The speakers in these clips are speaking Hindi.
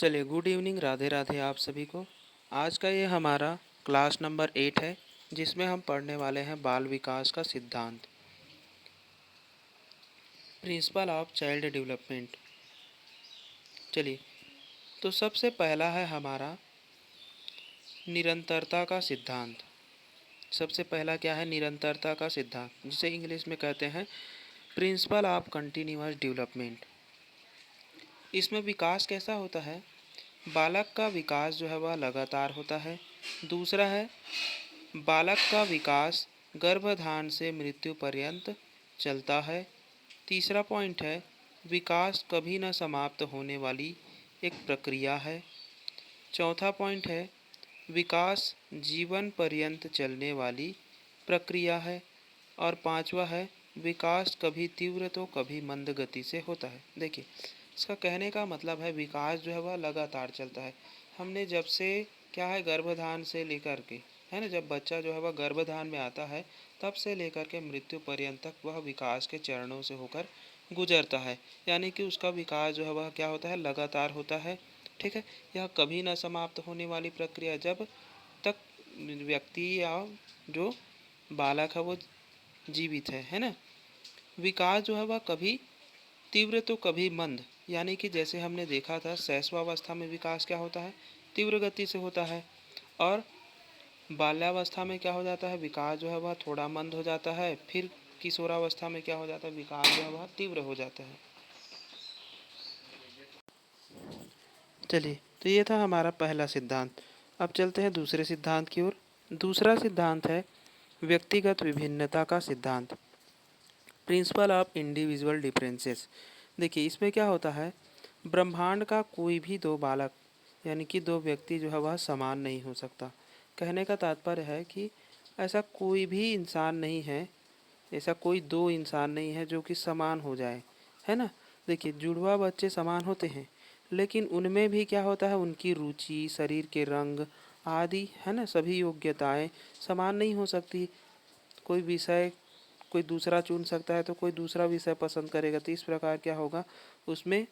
चलिए, गुड इवनिंग, राधे राधे आप सभी को। आज का ये हमारा क्लास नंबर 8 है, जिसमें हम पढ़ने वाले हैं बाल विकास का सिद्धांत, प्रिंसिपल ऑफ चाइल्ड डेवलपमेंट। चलिए, तो सबसे पहला है हमारा निरंतरता का सिद्धांत। सबसे पहला क्या है? निरंतरता का सिद्धांत, जिसे इंग्लिश में कहते हैं प्रिंसिपल ऑफ कंटिन्यूअस डेवलपमेंट। इसमें विकास कैसा होता है? बालक का विकास जो है वह लगातार होता है। दूसरा है, बालक का विकास गर्भाधान से मृत्यु पर्यंत चलता है। तीसरा पॉइंट है, विकास कभी न समाप्त होने वाली एक प्रक्रिया है। चौथा पॉइंट है, विकास जीवन पर्यंत चलने वाली प्रक्रिया है। और पांचवा है, विकास कभी तीव्र तो कभी मंद गति से होता है। देखिए, इसका कहने का मतलब है विकास जो है वह लगातार चलता है। हमने जब से क्या है, गर्भाधान से लेकर के, है ना, जब बच्चा जो है वह गर्भाधान में आता है तब से लेकर के मृत्यु पर्यंत तक वह विकास के चरणों से होकर गुजरता है। यानी कि उसका विकास जो है वह क्या होता है? लगातार होता है। ठीक है, यह कभी न समाप्त होने वाली प्रक्रिया, जब तक व्यक्ति या जो बालक है वो जीवित है ना। विकास जो है वह कभी तीव्र तो कभी मंद, यानी कि जैसे हमने देखा था शैशवावस्था में विकास क्या होता है? तीव्र गति से होता है। और बाल्यावस्था में क्या हो जाता है? विकास जो है वह थोड़ा मंद हो जाता है। फिर किशोरावस्था में क्या हो जाता है? विकास जो है वह तीव्र हो जाता है। चलिए, तो ये था हमारा पहला सिद्धांत। अब चलते हैं दूसरे सिद्धांत की ओर। दूसरा सिद्धांत है व्यक्तिगत विभिन्नता का सिद्धांत, प्रिंसिपल ऑफ इंडिविजुअल डिफरेंसेस। देखिए, इसमें क्या होता है? ब्रह्मांड का कोई भी दो बालक, यानी कि दो व्यक्ति जो है वह समान नहीं हो सकता। कहने का तात्पर्य है कि ऐसा कोई भी इंसान नहीं है, ऐसा कोई दो इंसान नहीं है जो कि समान हो जाए, है ना। देखिए, जुड़वा बच्चे समान होते हैं, लेकिन उनमें भी क्या होता है? उनकी रुचि, शरीर के रंग आदि, है ना, सभी योग्यताएं समान नहीं हो सकती। कोई विषय कोई दूसरा चुन सकता है तो कोई दूसरा विषय पसंद करेगा। तो इस प्रकार क्या होगा? उसमें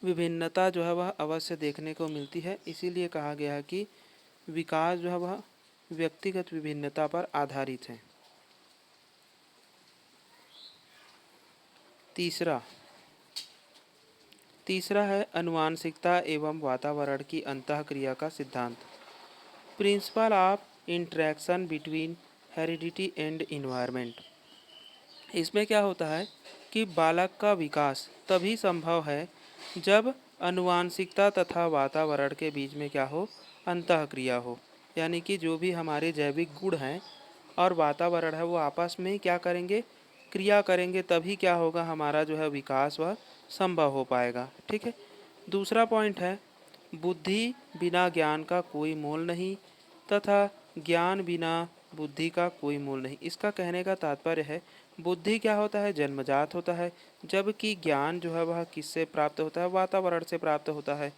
विभिन्नता जो है वह अवश्य देखने को मिलती है। इसीलिए कहा गया है कि विकास जो है वह व्यक्तिगत विभिन्नता पर आधारित है। तीसरा तीसरा है अनुवांशिकता एवं वातावरण की अंतःक्रिया का सिद्धांत, principle of interaction between heredity and environment. इसमें क्या होता है कि बालक का विकास तभी संभव है जब अनुवांशिकता तथा वातावरण के बीच में क्या हो? अंतःक्रिया हो। यानी कि जो भी हमारे जैविक गुण हैं और वातावरण है वो आपस में क्या करेंगे? क्रिया करेंगे, तभी क्या होगा? हमारा जो है विकास वह संभव हो पाएगा। ठीक है। दूसरा पॉइंट है, बुद्धि बिना ज्ञान का कोई मोल नहीं तथा ज्ञान बिना बुद्धि का कोई मोल नहीं। इसका कहने का तात्पर्य है, बुद्धि क्या होता है? जन्मजात होता है, जबकि ज्ञान जो है वह किससे प्राप्त होता है? वातावरण से प्राप्त होता है।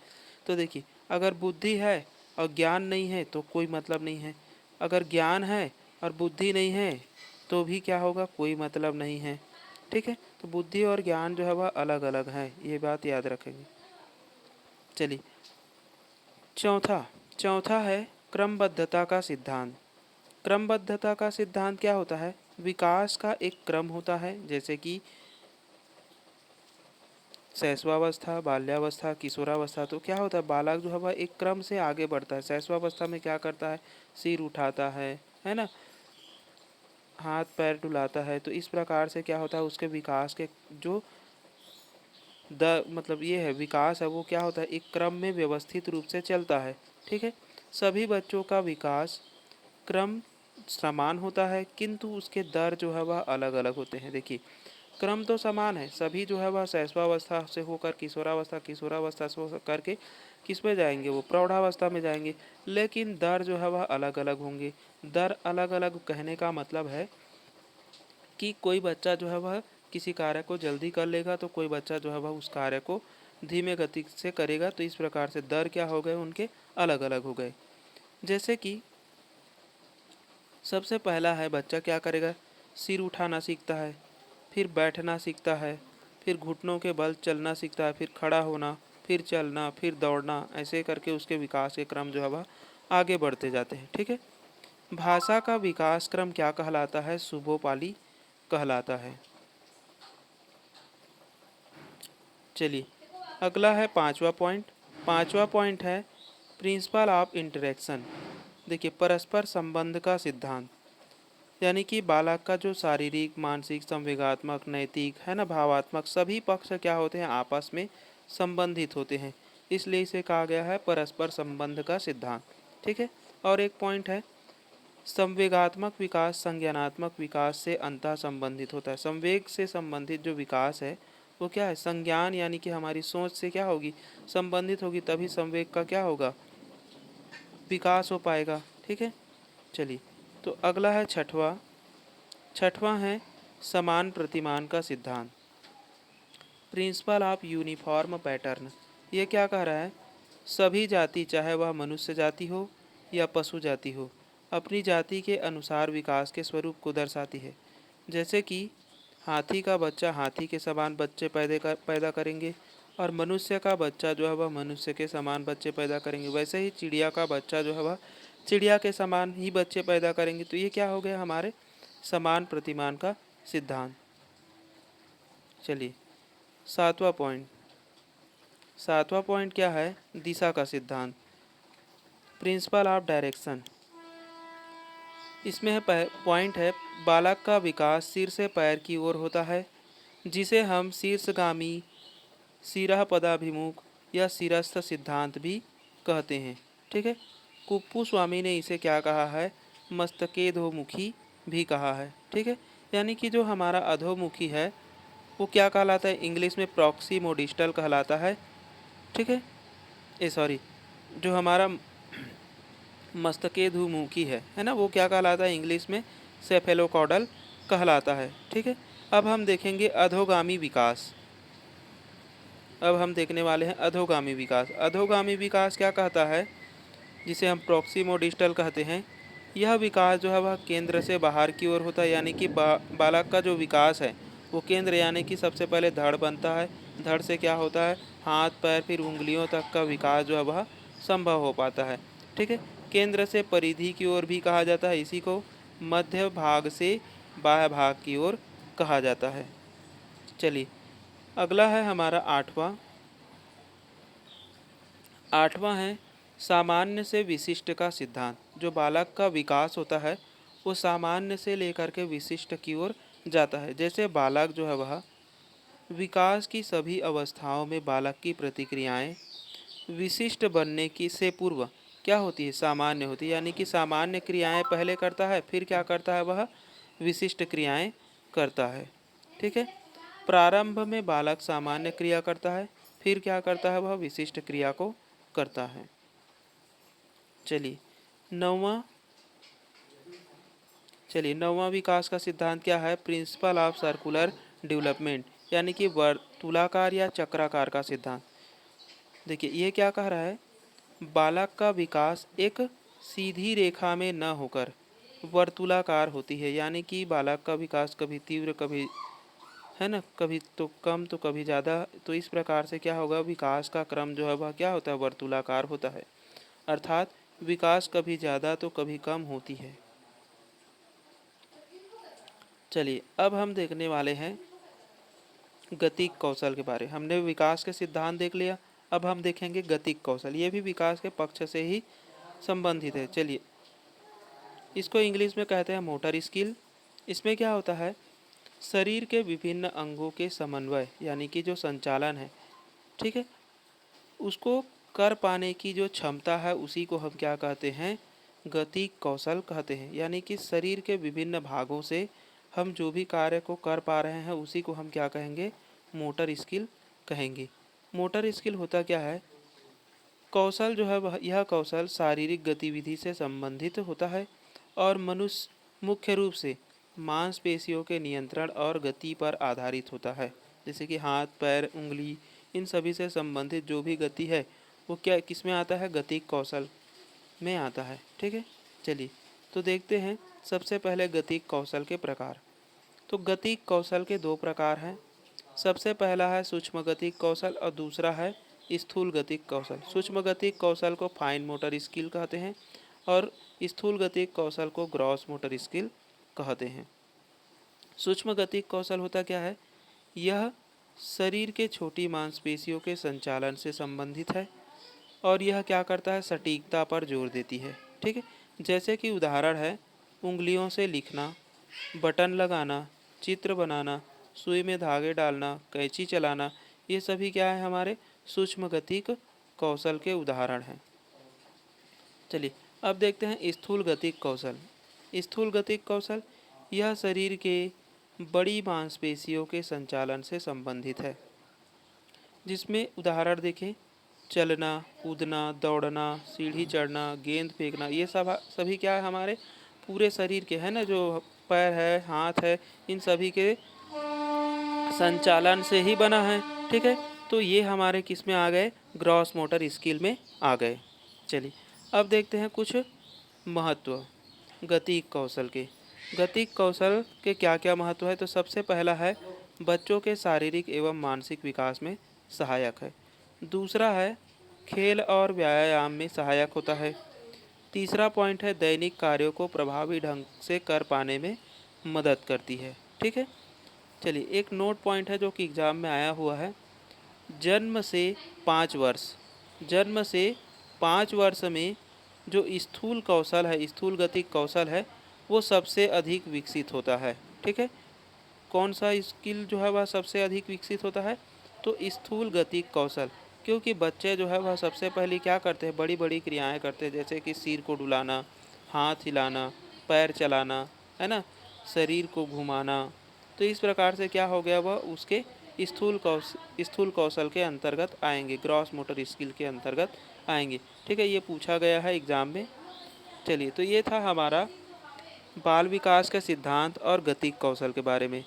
तो देखिए, अगर बुद्धि है और ज्ञान नहीं है तो कोई मतलब नहीं है। अगर ज्ञान है और बुद्धि नहीं है तो भी क्या होगा? कोई मतलब नहीं है। ठीक है, तो बुद्धि और ज्ञान जो है वह अलग अलग है, ये बात याद रखेंगे। चलिए, चौथा चौथा है क्रमबद्धता का सिद्धांत। क्रमबद्धता का सिद्धांत क्या होता है? विकास का एक क्रम होता है, जैसे कि शैशवावस्था, बाल्यावस्था, किशोरावस्था। तो क्या होता है? बालक जो है वह एक क्रम से आगे बढ़ता है। शैशवावस्था में क्या करता है? सिर उठाता है ना, हाथ पैर डुलाता है। तो इस प्रकार से क्या होता है? उसके विकास के जो मतलब ये है विकास है वो क्या होता है? एक क्रम में व्यवस्थित रूप से चलता है। ठीक है, सभी बच्चों का विकास क्रम समान होता है, किंतु उसके दर जो है वह अलग अलग होते हैं। देखिए, क्रम तो समान है, सभी जो है वह शैशवावस्था से होकर किशोरावस्था, किशोरावस्था से होकर करके किस में जाएंगे? वो प्रौढ़ावस्था में जाएंगे। लेकिन दर जो है वह अलग अलग होंगे। दर अलग अलग कहने का मतलब है कि कोई बच्चा जो है वह किसी कार्य को जल्दी कर लेगा, तो कोई बच्चा जो है वह उस कार्य को धीमे गति से करेगा। तो इस प्रकार से दर क्या हो गए? उनके अलग अलग हो गए। जैसे कि सबसे पहला है, बच्चा क्या करेगा? सिर उठाना सीखता है, फिर बैठना सीखता है, फिर घुटनों के बल चलना सीखता है, फिर खड़ा होना, फिर चलना, फिर दौड़ना, ऐसे करके उसके विकास के क्रम जो है वह आगे बढ़ते जाते हैं। ठीक है। भाषा का विकास क्रम क्या कहलाता है? शुभोपाली कहलाता है। चलिए अगला है पांचवा पॉइंट। पांचवा पॉइंट है प्रिंसिपल ऑफ इंटरेक्शन। देखिए परस्पर संबंध का सिद्धांत, यानी कि बालक का जो शारीरिक, मानसिक, संवेगात्मक, नैतिक है ना, भावात्मक सभी पक्ष क्या होते हैं? आपस में संबंधित होते हैं, इसलिए इसे कहा गया है परस्पर संबंध का सिद्धांत। ठीक है। और एक पॉइंट है संवेगात्मक विकास संज्ञानात्मक विकास से अंतः संबंधित होता है। संवेग से संबंधित जो विकास है वो क्या है? संज्ञान, यानी कि हमारी सोच से क्या होगी? संबंधित होगी, तभी संवेग का क्या होगा? विकास हो पाएगा। ठीक है। चलिए तो अगला है छठवां। छठवां है समान प्रतिमान का सिद्धांत, प्रिंसिपल ऑफ यूनिफॉर्म पैटर्न। ये क्या कह रहा है? सभी जाति, चाहे वह मनुष्य जाति हो या पशु जाति हो, अपनी जाति के अनुसार विकास के स्वरूप को दर्शाती है। जैसे कि हाथी का बच्चा हाथी के समान बच्चे पैदा करेंगे, और मनुष्य का बच्चा जो है वह मनुष्य के समान बच्चे पैदा करेंगे। वैसे ही चिड़िया का बच्चा जो है वह चिड़िया के समान ही बच्चे पैदा करेंगे। तो ये क्या हो गया? हमारे समान प्रतिमान का सिद्धांत। चलिए सातवां पॉइंट। सातवां पॉइंट क्या है? दिशा का सिद्धांत, प्रिंसिपल ऑफ डायरेक्शन। इसमें है पॉइंट है बालक का विकास सिर से पैर की ओर होता है, जिसे हम शीर्षगामी, सिरह पदाभिमुख या सिरस्थ सिद्धांत भी कहते हैं। ठीक है। कुप्पू स्वामी ने इसे क्या कहा है? मस्तकेधोमुखी भी कहा है। ठीक है। यानी कि जो हमारा अधोमुखी है वो क्या कहलाता है? इंग्लिश में प्रॉक्सिमोडिस्टल कहलाता है। ठीक है। सॉरी, जो हमारा मस्तकेधुमुखी है ना, वो क्या कहलाता है? इंग्लिश में सेफेलोकॉडल कहलाता है। ठीक है। अब हम देखेंगे अधोगामी विकास। अब हम देखने वाले हैं अधोगामी विकास। अधोगामी विकास क्या कहता है? जिसे हम प्रॉक्सिमोडिस्टल कहते हैं। यह विकास जो है वह केंद्र से बाहर की ओर होता है, यानी कि बालक का जो विकास है वो केंद्र, यानी कि सबसे पहले धड़ बनता है। धड़ से क्या होता है? हाथ, पैर, फिर उंगलियों तक का विकास जो है वह संभव हो पाता है। ठीक है। केंद्र से परिधि की ओर भी कहा जाता है, इसी को मध्य भाग से बाह्य भाग की ओर कहा जाता है। चलिए अगला है हमारा आठवां। आठवां है सामान्य से विशिष्ट का सिद्धांत। जो बालक का विकास होता है वो सामान्य से लेकर के विशिष्ट की ओर जाता है। जैसे बालक जो है वह विकास की सभी अवस्थाओं में बालक की प्रतिक्रियाएं विशिष्ट बनने की से पूर्व क्या होती है? सामान्य होती है। यानी कि सामान्य क्रियाएं पहले करता है, फिर क्या करता है? वह विशिष्ट क्रियाएं करता है। ठीक है। प्रारंभ में बालक सामान्य क्रिया करता है, फिर क्या करता है? वह विशिष्ट क्रिया को करता है। चलिए नौवां। चलिए नौवां विकास का सिद्धांत क्या है? प्रिंसिपल ऑफ सर्कुलर डेवलपमेंट, यानी कि वर्तुलाकार या चक्राकार का सिद्धांत। देखिए ये क्या कह रहा है? बालक का विकास एक सीधी रेखा में न होकर वर्तुलाकार होती है। यानी कि बालक का विकास कभी तीव्र, कभी है ना, कभी तो कम तो कभी ज़्यादा। तो इस प्रकार से क्या होगा? विकास का क्रम जो है वह क्या होता है? वर्तुलाकार होता है। अर्थात विकास कभी ज़्यादा तो कभी कम होती है। चलिए अब हम देखने वाले हैं गतिक कौशल के बारे। हमने विकास के सिद्धांत देख लिया, अब हम देखेंगे गतिक कौशल। ये भी विकास के पक्ष से ही संबंधित है। चलिए इसको इंग्लिश में कहते हैं मोटर स्किल। इसमें क्या होता है? शरीर के विभिन्न अंगों के समन्वय, यानी कि जो संचालन है, ठीक है, उसको कर पाने की जो क्षमता है उसी को हम क्या कहते हैं? गतिक कौशल कहते हैं। यानी कि शरीर के विभिन्न भागों से हम जो भी कार्य को कर पा रहे हैं उसी को हम क्या कहेंगे? मोटर स्किल कहेंगे। मोटर स्किल होता क्या है? कौशल जो है वह, यह कौशल शारीरिक गतिविधि से संबंधित होता है और मनुष्य मुख्य रूप से मांसपेशियों के नियंत्रण और गति पर आधारित होता है। जैसे कि हाथ, पैर, उंगली, इन सभी से संबंधित जो भी गति है वो क्या किस में आता है? गतिक कौशल में आता है। ठीक है। चलिए तो देखते हैं सबसे पहले गतिक कौशल के प्रकार। तो गतिक कौशल के दो प्रकार हैं। सबसे पहला है सूक्ष्म गतिक कौशल और दूसरा है स्थूल गतिक कौशल। सूक्ष्म गतिक कौशल को फाइन मोटर स्किल कहते हैं और स्थूल गतिक कौशल को ग्रॉस मोटर स्किल कहते हैं। सूक्ष्म गतिक कौशल होता क्या है? यह शरीर के छोटी मांसपेशियों के संचालन से संबंधित है और यह क्या करता है? सटीकता पर जोर देती है। ठीक है, जैसे कि उदाहरण है उंगलियों से लिखना, बटन लगाना, चित्र बनाना, सुई में धागे डालना, कैंची चलाना, ये सभी क्या है? हमारे सूक्ष्म गतिक कौशल के उदाहरण हैं। चलिए अब देखते हैं स्थूल गतिक कौशल। स्थूल गतिक कौशल यह शरीर के बड़ी मांसपेशियों के संचालन से संबंधित है, जिसमें उदाहरण देखें चलना, कूदना, दौड़ना, सीढ़ी चढ़ना, गेंद फेंकना, ये सब सभी क्या है? हमारे पूरे शरीर के है ना, जो पैर है, हाथ है, इन सभी के संचालन से ही बना है। ठीक है, तो ये हमारे किस में आ गए? ग्रॉस मोटर स्किल में आ गए। चलिए अब देखते हैं कुछ महत्व गतिक कौशल के। गतिक कौशल के क्या क्या महत्व है? तो सबसे पहला है बच्चों के शारीरिक एवं मानसिक विकास में सहायक है। दूसरा है खेल और व्यायाम में सहायक होता है। तीसरा पॉइंट है दैनिक कार्यों को प्रभावी ढंग से कर पाने में मदद करती है। ठीक है, चलिए एक नोट पॉइंट है जो कि एग्ज़ाम में आया हुआ है। जन्म से 5 वर्ष, जन्म से 5 वर्ष में जो स्थूल कौशल है, स्थूल गतिक कौशल है, वो सबसे अधिक विकसित होता है। ठीक है, कौन सा स्किल जो है वह सबसे अधिक विकसित होता है? तो स्थूल गतिक कौशल, क्योंकि बच्चे जो है वह सबसे पहले क्या करते हैं? बड़ी बड़ी क्रियाएं करते हैं, जैसे कि सिर को डुलाना, हाथ हिलाना, पैर चलाना, है ना, शरीर को घुमाना। तो इस प्रकार से क्या हो गया? वह उसके स्थूल कौशल के अंतर्गत आएंगे, ग्रॉस मोटर स्किल के अंतर्गत आएंगे। ठीक है, ये पूछा गया है एग्ज़ाम में। चलिए तो ये था हमारा बाल विकास का सिद्धांत और गतिक कौशल के बारे में।